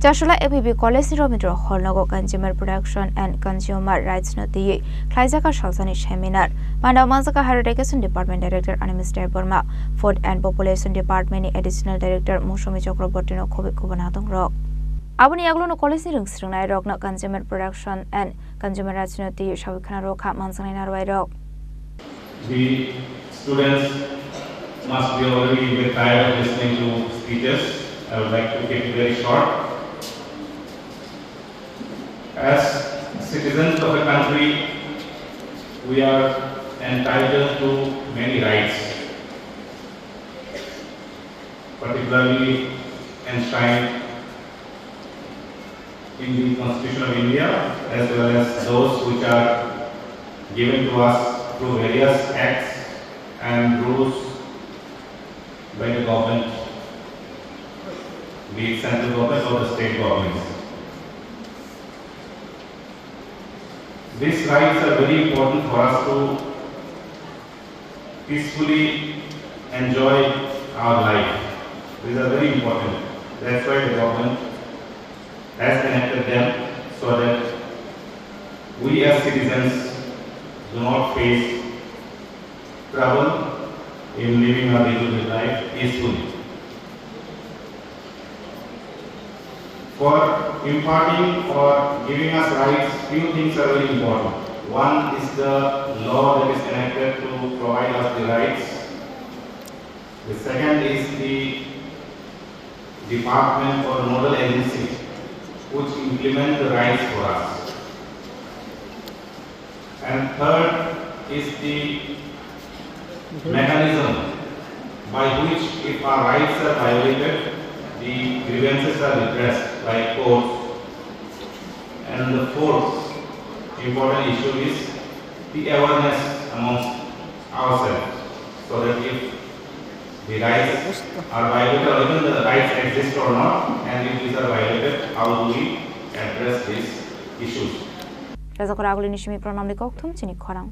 Chasalo MBB Collage Rabindra Nogo Consumer Protection and Consumer Rights Noti Khlaijakha Salsani Semminer Panda Manjakha Education Department Director Animesh Debbarma Food and Population Department Additional Director Mousumi Chakraborty no Khobwi Kubun Adongrok Abuni aglono college ni rungsrungnai rokna Consumer Protection and Consumer Rights Noti Shawikhana rokha mansanai narwai rok. The students must be already tired of listening to speeches. I would like to keep it very short. As citizens of a country, we are entitled to many rights, particularly enshrined in the Constitution of India, as well as those which are given to us through various acts and rules by the government, be it central government or the state governments. These rights are very important for us to peacefully enjoy our life. These are very important. That's why the government has enacted them, so that we as citizens do not face trouble in living our day-to-day life peacefully. For imparting or giving us rights, few things are very important. One is the law that is enacted to provide us the rights. The second is the department or nodal agency which implement the rights for us. And third is the mechanism by which, if our rights are violated, the grievances are redressed by courts. And the fourth important issue is the awareness amongst ourselves, so that if the rights are violated or even the rights exist or not, and if these are violated, how do we address these issues? Chini Khorang.